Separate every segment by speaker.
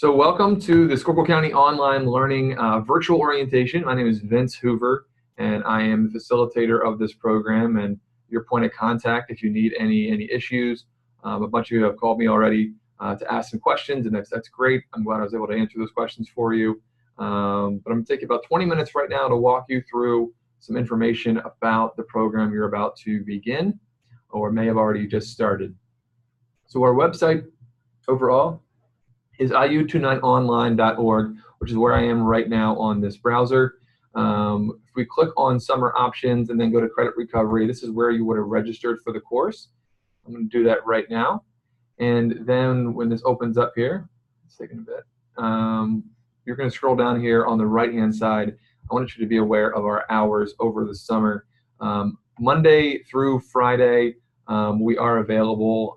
Speaker 1: So welcome to the Schuylkill County Online Learning virtual orientation. My name is Vince Hoover, and I am the facilitator of this program and your point of contact if you need any issues. A bunch of you have called me already to ask some questions, and that's great. I'm glad I was able to answer those questions for you. But I'm going to take about 20 minutes right now to walk you through some information about the program you're about to begin or may have already just started. So our website overall is iu29online.org, which is where I am right now on this browser. If we click on summer options and then go to credit recovery, this is where you would have registered for the course. I'm going to do that right now. And then when this opens up here, it's taking a bit, you're going to scroll down here on the right-hand side. I want you to be aware of our hours over the summer. Monday through Friday, we are available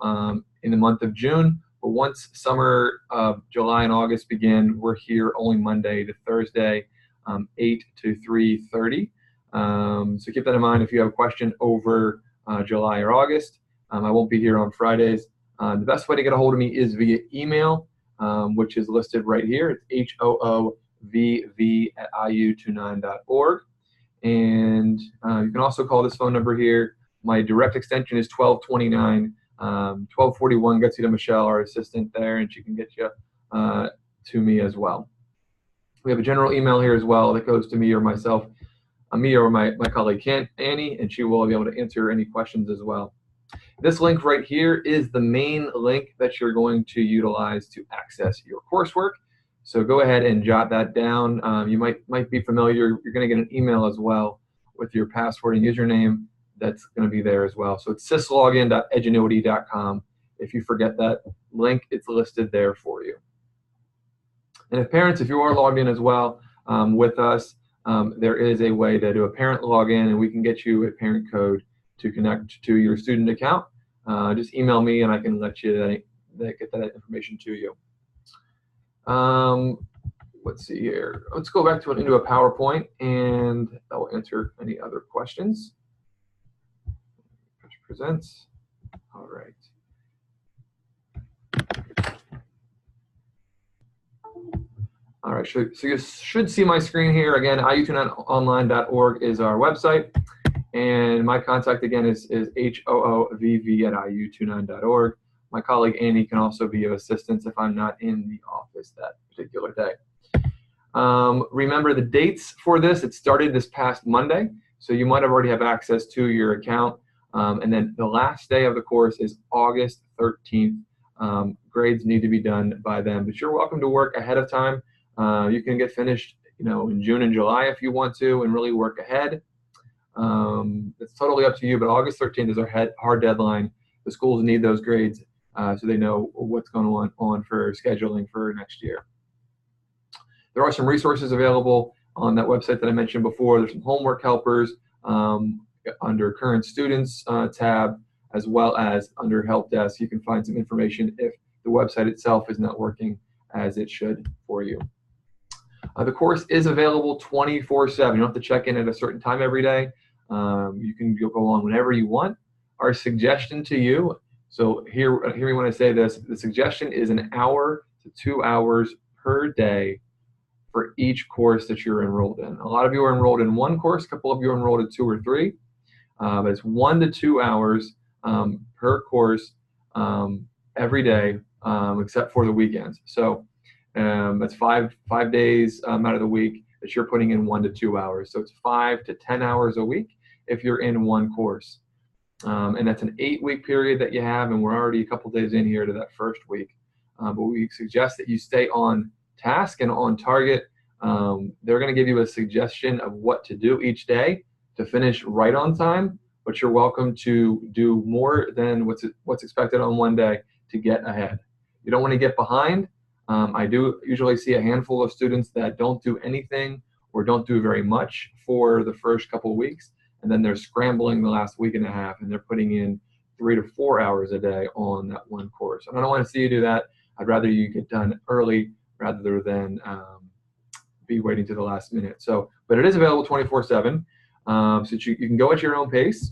Speaker 1: in the month of June. But once summer of July and August begin, we're here only Monday to Thursday, 8 to 3:30. So keep that in mind if you have a question over July or August. I won't be here on Fridays. The best way to get a hold of me is via email, which is listed right here. It's hoovv@iu29.org. And you can also call this phone number here. My direct extension is 1229. 1241 gets you to Michelle, our assistant there, and she can get you to me as well. We have a general email here as well that goes to me or myself, me or my colleague Annie, and she will be able to answer any questions as well. This link right here is the main link that you're going to utilize to access your coursework. So go ahead and jot that down. You might be familiar. You're going to get an email as well with your password and username. That's going to be there as well. So it's syslogin.edgeannuity.com. If you forget that link, it's listed there for you. And if parents, if you are logged in as well with us, there is a way to do a parent login, and we can get you a parent code to connect to your student account. Just email me, and I can let you get that information to you. Let's see here. Let's go back into a PowerPoint, and that will answer any other questions. Presents. All right. All right, so you should see my screen here. Again, iu29online.org is our website. And my contact again is hoovv@iu29.org. My colleague Annie can also be of assistance if I'm not in the office that particular day. Remember the dates for this. It started this past Monday, so you might have already have access to your account. And then the last day of the course is August 13th. Grades need to be done by then, but you're welcome to work ahead of time. You can get finished, in June and July if you want to, and really work ahead. It's totally up to you, but August 13th is our hard deadline. The schools need those grades so they know what's going on for scheduling for next year. There are some resources available on that website that I mentioned before. There's some homework helpers under current students tab, as well as under help desk. You can find some information if the website itself is not working as it should for you. The course is available 24/7. You don't have to check in at a certain time every day. You can go on whenever you want. Our suggestion to you, so hear me when I say this, the suggestion is 1 hour to 2 hours per day for each course that you're enrolled in. A lot of you are enrolled in one course, a couple of you are enrolled in 2 or 3. But it's 1 to 2 hours per course every day, except for the weekends. So that's five days out of the week that you're putting in 1 to 2 hours. So it's 5 to 10 hours a week if you're in one course. And that's an 8-week period that you have, and we're already a couple days in here to that first week. But we suggest that you stay on task and on target. They're going to give you a suggestion of what to do each day to finish right on time, but you're welcome to do more than what's expected on one day to get ahead. You don't want to get behind. I do usually see a handful of students that don't do anything or don't do very much for the first couple of weeks, and then they're scrambling the last week and a half, and they're putting in 3 to 4 hours a day on that one course. And I don't want to see you do that. I'd rather you get done early rather than be waiting to the last minute. But it is available 24/7. So you can go at your own pace.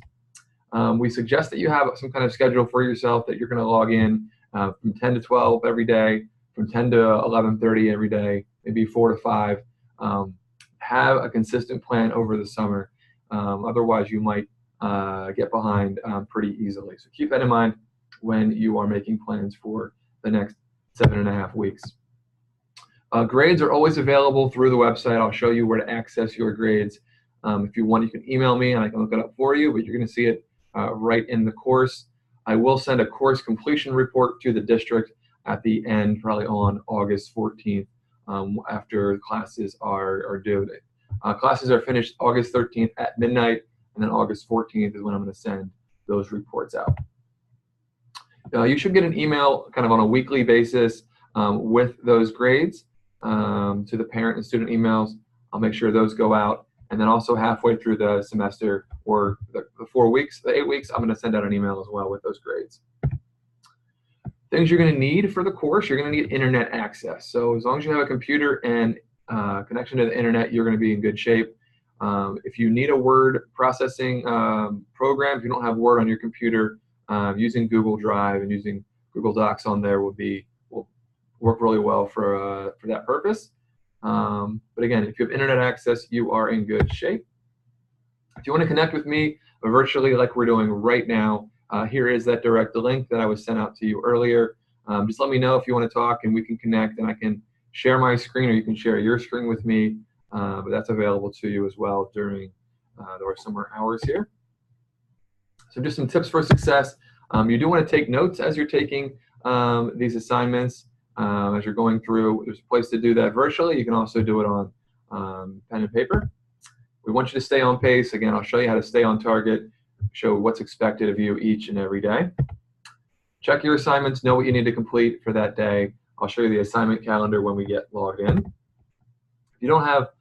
Speaker 1: We suggest that you have some kind of schedule for yourself that you're going to log in from 10 to 12 every day from 10 to 11:30 every day, maybe 4 to 5. Have a consistent plan over the summer. Otherwise, you might get behind pretty easily. So keep that in mind when you are making plans for the next 7.5 weeks. Grades are always available through the website. I'll show you where to access your grades. If you want, you can email me and I can look it up for you, but you're going to see it right in the course. I will send a course completion report to the district at the end, probably on August 14th, after classes are due. Classes are finished August 13th at midnight, and then August 14th is when I'm going to send those reports out. You should get an email kind of on a weekly basis with those grades to the parent and student emails. I'll make sure those go out. And then also halfway through the semester, or the 4 weeks, the 8 weeks, I'm going to send out an email as well with those grades. Things you're going to need for the course: you're going to need internet access. So as long as you have a computer and connection to the internet, you're going to be in good shape. If you need a word processing program, if you don't have Word on your computer, using Google Drive and using Google Docs on there will work really well for that purpose. But again, if you have internet access, you are in good shape. If you want to connect with me virtually like we're doing right now, here is that direct link that I was sent out to you earlier. Just let me know if you want to talk and we can connect, and I can share my screen, or you can share your screen with me. But that's available to you as well during our summer hours here. So just some tips for success. You do want to take notes as you're taking these assignments. As you're going through, there's a place to do that virtually. You can also do it on pen and paper. We want you to stay on pace. Again, I'll show you how to stay on target, show what's expected of you each and every day. Check your assignments, know what you need to complete for that day. I'll show you the assignment calendar when we get logged in. If you don't have,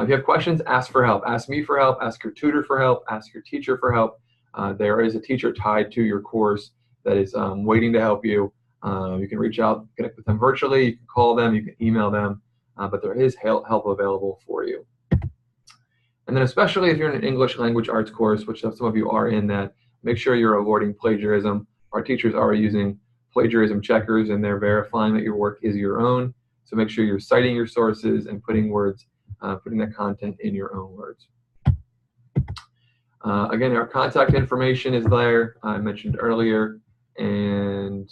Speaker 1: if you have questions, ask for help. Ask me for help, ask your tutor for help, ask your teacher for help. There is a teacher tied to your course that is waiting to help you. You can reach out, connect with them virtually, you can call them, you can email them, but there is help available for you. And then especially if you're in an English language arts course, which some of you are in that, make sure you're avoiding plagiarism. Our teachers are using plagiarism checkers, and they're verifying that your work is your own. So make sure you're citing your sources and putting that content in your own words. Again, our contact information is there, I mentioned earlier, and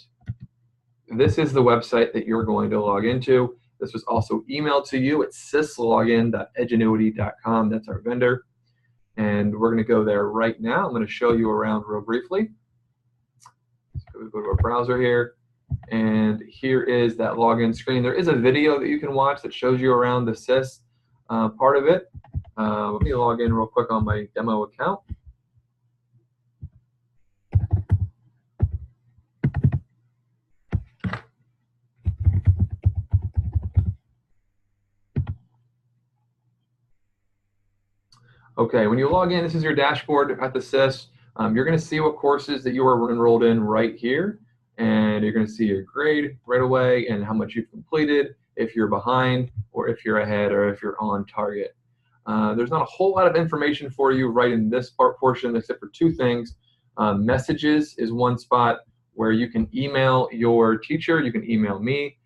Speaker 1: this is the website that you're going to log into. This was also emailed to you at syslogin.edgenuity.com. That's our vendor. And we're going to go there right now. I'm going to show you around real briefly. So we go to our browser here. And here is that login screen. There is a video that you can watch that shows you around the SIS part of it. Let me log in real quick on my demo account. Okay, when you log in, this is your dashboard at the SIS. You're going to see what courses that you are enrolled in right here, and you're going to see your grade right away and how much you've completed, if you're behind, or if you're ahead, or if you're on target. There's not a whole lot of information for you right in this portion, except for two things. Messages is one spot where you can email your teacher, you can email me.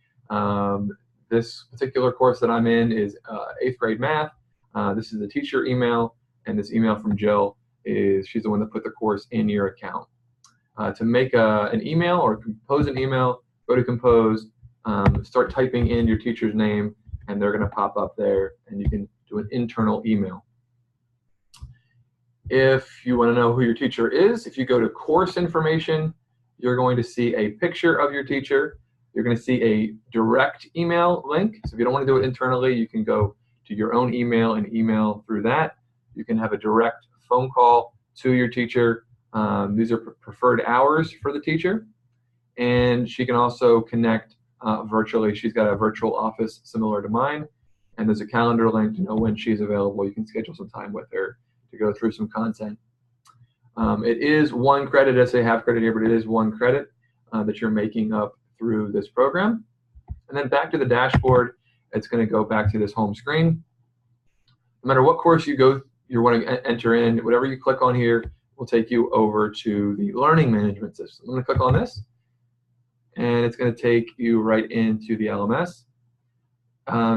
Speaker 1: This particular course that I'm in is 8th grade math. This is the teacher email, and this email from Jill she's the one that put the course in your account. To make an email or compose an email, go to compose, start typing in your teacher's name, and they're going to pop up there, and you can do an internal email. If you want to know who your teacher is, if you go to course information, you're going to see a picture of your teacher. You're going to see a direct email link. So if you don't want to do it internally, you can go to your own email and email through that. You can have a direct phone call to your teacher. These are preferred hours for the teacher. And she can also connect virtually. She's got a virtual office similar to mine. And there's a calendar link to know when she's available. You can schedule some time with her to go through some content. It is 1 credit. I say half credit here, but it is 1 credit that you're making up through this program. And then back to the dashboard, it's going to go back to this home screen. No matter what course you want to enter in, whatever you click on here will take you over to the learning management system. I'm going to click on this. and it's going to take you right into the LMS.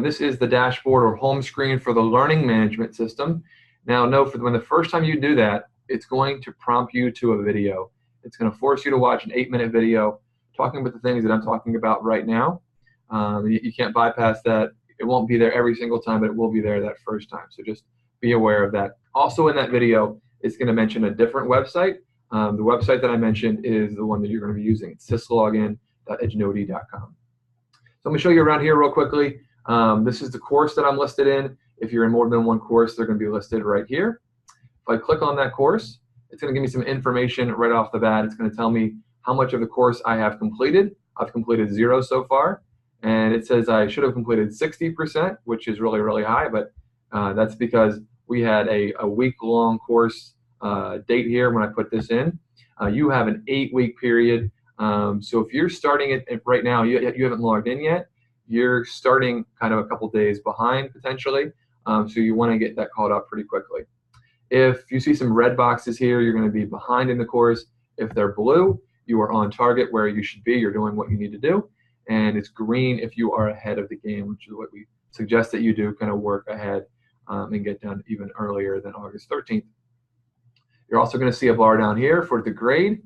Speaker 1: This is the dashboard or home screen for the learning management system. Now, note when the first time you do that, it's going to prompt you to a video. It's going to force you to watch an 8-minute video talking about the things that I'm talking about right now. You can't bypass that. It won't be there every single time, but it will be there that first time. So just be aware of that. Also in that video, it's going to mention a different website. The website that I mentioned is the one that you're going to be using. It's syslogin.edgenuity.com. So I'm going to show you around here real quickly. This is the course that I'm listed in. If you're in more than one course, they're going to be listed right here. If I click on that course, it's going to give me some information right off the bat. It's going to tell me how much of the course I have completed. I've completed 0 so far. And it says I should have completed 60%, which is really, really high. But that's because we had a week-long course date here when I put this in. You have an 8-week period. So if you're starting it right now, you haven't logged in yet, you're starting kind of a couple days behind potentially. So you want to get that caught up pretty quickly. If you see some red boxes here, you're going to be behind in the course. If they're blue, you are on target where you should be. You're doing what you need to do. And it's green if you are ahead of the game, which is what we suggest that you do, kind of work ahead and get done even earlier than August 13th. You're also going to see a bar down here for the grade.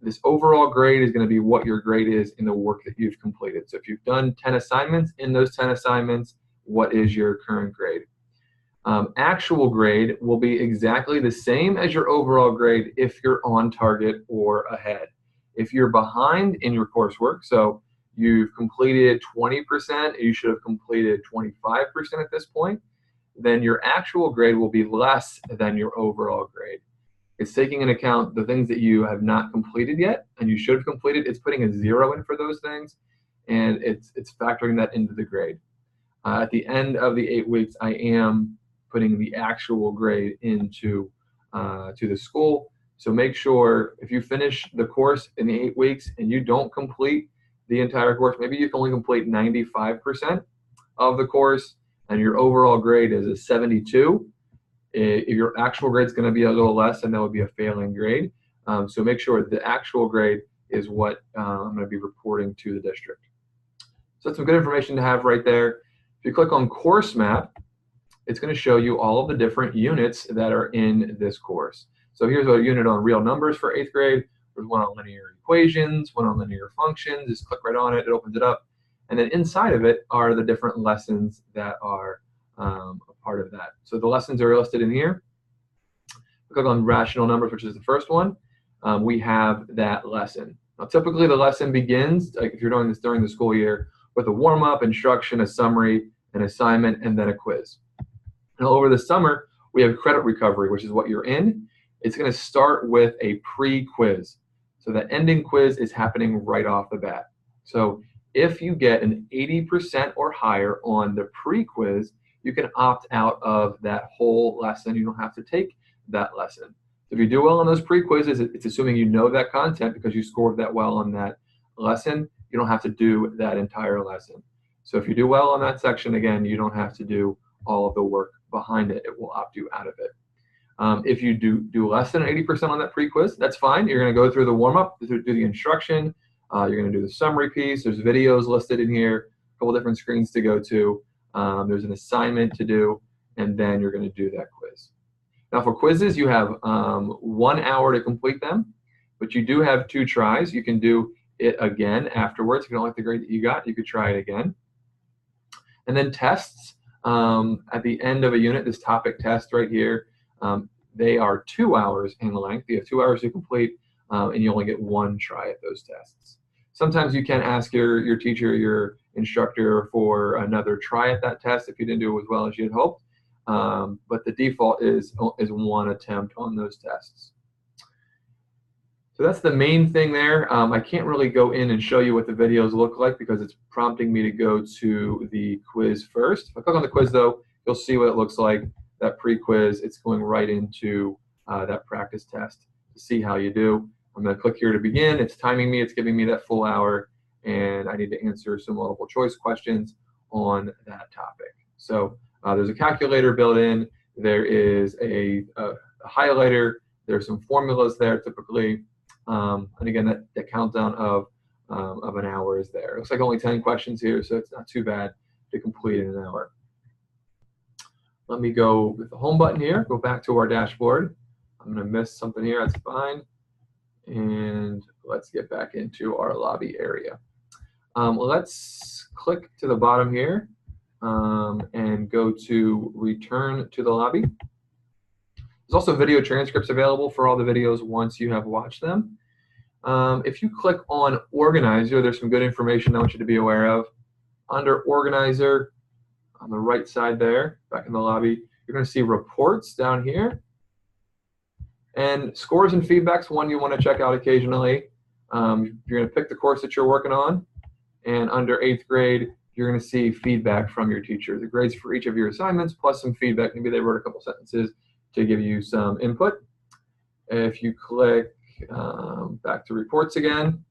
Speaker 1: This overall grade is going to be what your grade is in the work that you've completed. So if you've done 10 assignments, in those 10 assignments, what is your current grade? Actual grade will be exactly the same as your overall grade if you're on target or ahead. If you're behind in your coursework, so you've completed 20%, you should have completed 25% at this point, then your actual grade will be less than your overall grade. It's taking into account the things that you have not completed yet and you should have completed. It's putting a 0 in for those things, and it's factoring that into the grade. At the end of the 8 weeks, I am putting the actual grade into to the school. So make sure if you finish the course in the 8 weeks and you don't complete the entire course, maybe you can only complete 95% of the course and your overall grade is a 72. If your actual grade is going to be a little less, then that would be a failing grade. So make sure the actual grade is what I'm going to be reporting to the district. So that's some good information to have right there. If you click on course map, it's going to show you all of the different units that are in this course. So here's a unit on real numbers for 8th grade. There's one on linear equations, one on linear functions. Just click right on it, it opens it up. And then inside of it are the different lessons that are a part of that. So the lessons are listed in here. Click on rational numbers, which is the first one. We have that lesson. Now, typically the lesson begins, like if you're doing this during the school year, with a warm-up, instruction, a summary, an assignment, and then a quiz. Now, over the summer, we have credit recovery, which is what you're in. It's going to start with a pre-quiz. So the ending quiz is happening right off the bat. So if you get an 80% or higher on the pre-quiz, you can opt out of that whole lesson. You don't have to take that lesson. So if you do well on those pre-quizzes, it's assuming you know that content because you scored that well on that lesson. You don't have to do that entire lesson. So if you do well on that section, again, you don't have to do all of the work behind it. It will opt you out of it. If you do less than 80% on that pre-quiz, that's fine. You're going to go through the warm-up, do the instruction. You're going to do the summary piece. There's videos listed in here, a couple different screens to go to. There's an assignment to do, and then you're going to do that quiz. Now for quizzes, you have 1 hour to complete them, but you do have 2 tries. You can do it again afterwards. If you don't like the grade that you got, you could try it again. And then tests. At the end of a unit, this topic test right here, they are 2 hours in length. You have 2 hours to complete, and you only get 1 try at those tests. Sometimes you can ask your teacher, your instructor for another try at that test if you didn't do it as well as you had hoped. But the default is 1 attempt on those tests. So that's the main thing there. I can't really go in and show you what the videos look like because it's prompting me to go to the quiz first. If I click on the quiz though, you'll see what it looks like. That pre-quiz, it's going right into that practice test to see how you do. I'm going to click here to begin. It's timing me. It's giving me that full hour, and I need to answer some multiple choice questions on that topic. So there's a calculator built in. There is a highlighter. There's some formulas there typically. And again, that countdown of of an hour is there. It looks like only 10 questions here, so it's not too bad to complete in an hour. Let me go with the home button here, go back to our dashboard. I'm going to miss something here, that's fine. And let's get back into our lobby area. Let's click to the bottom here and go to return to the lobby. There's also video transcripts available for all the videos once you have watched them. If you click on Organizer, there's some good information I want you to be aware of. Under Organizer, on the right side there, back in the lobby, you're going to see reports down here. And scores and feedback's one you want to check out occasionally. You're going to pick the course that you're working on. And under 8th grade, you're going to see feedback from your teacher. The grades for each of your assignments plus some feedback. Maybe they wrote a couple sentences to give you some input. If you click back to reports again,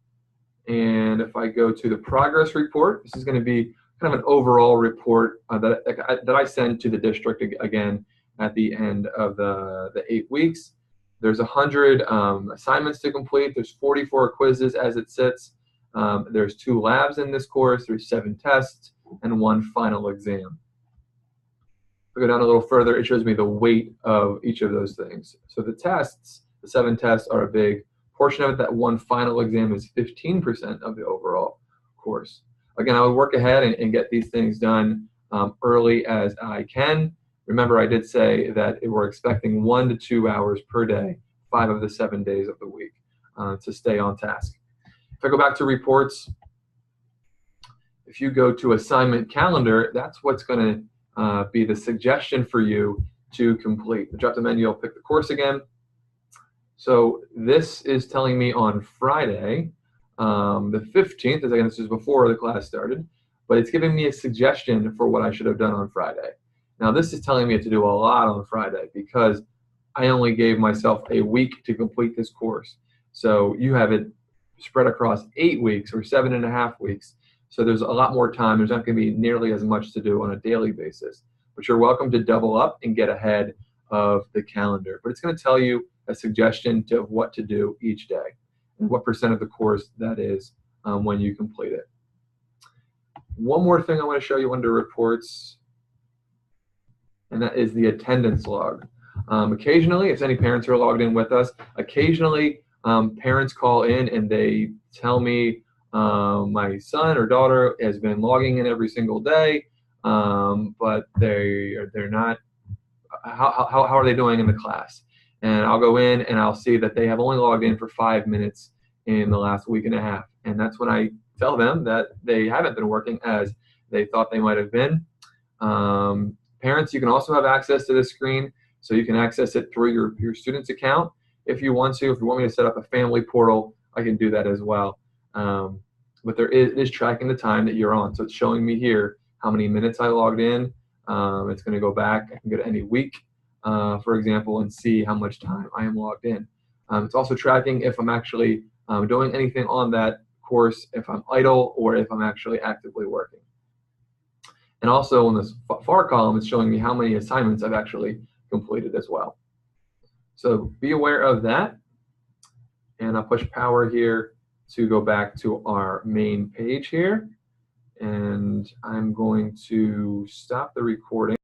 Speaker 1: and if I go to the progress report, this is going to be kind of an overall report that I send to the district again at the end of the 8 weeks. There's 100 assignments to complete. There's 44 quizzes as it sits. There's 2 labs in this course. There's 7 tests and 1 final exam. If I go down a little further, it shows me the weight of each of those things. So the tests, the 7 tests are a big portion of it. That 1 final exam is 15% of the overall course. Again, I would work ahead and get these things done early as I can. Remember, I did say that we're expecting 1 to 2 hours per day, 5 of the 7 days of the week to stay on task. If I go back to reports, if you go to assignment calendar, that's what's going to be the suggestion for you to complete. Drop the menu, I'll pick the course again. So this is telling me on Friday, the 15th, again, this is before the class started, but it's giving me a suggestion for what I should have done on Friday. Now this is telling me to do a lot on Friday because I only gave myself a week to complete this course. So you have it spread across 8 weeks or 7.5 weeks. So there's a lot more time. There's not going to be nearly as much to do on a daily basis. But you're welcome to double up and get ahead of the calendar. But it's going to tell you a suggestion of what to do each day and what % of the course that is when you complete it. One more thing I want to show you under reports, and that is the attendance log. Occasionally, if any parents are logged in with us, occasionally parents call in and they tell me my son or daughter has been logging in every single day, but they're not. How are they doing in the class? And I'll go in and I'll see that they have only logged in for 5 minutes in the last week and a half. And that's when I tell them that they haven't been working as they thought they might have been. Parents, you can also have access to this screen, so you can access it through your student's account if you want to. If you want me to set up a family portal, I can do that as well. But it is tracking the time that you're on. So it's showing me here how many minutes I logged in. It's going to go back. I can go to any week, for example, and see how much time I am logged in. It's also tracking if I'm actually doing anything on that course, if I'm idle, or if I'm actually actively working. And also in this far column, it's showing me how many assignments I've actually completed as well. So be aware of that. And I'll push power here to go back to our main page here. And I'm going to stop the recording.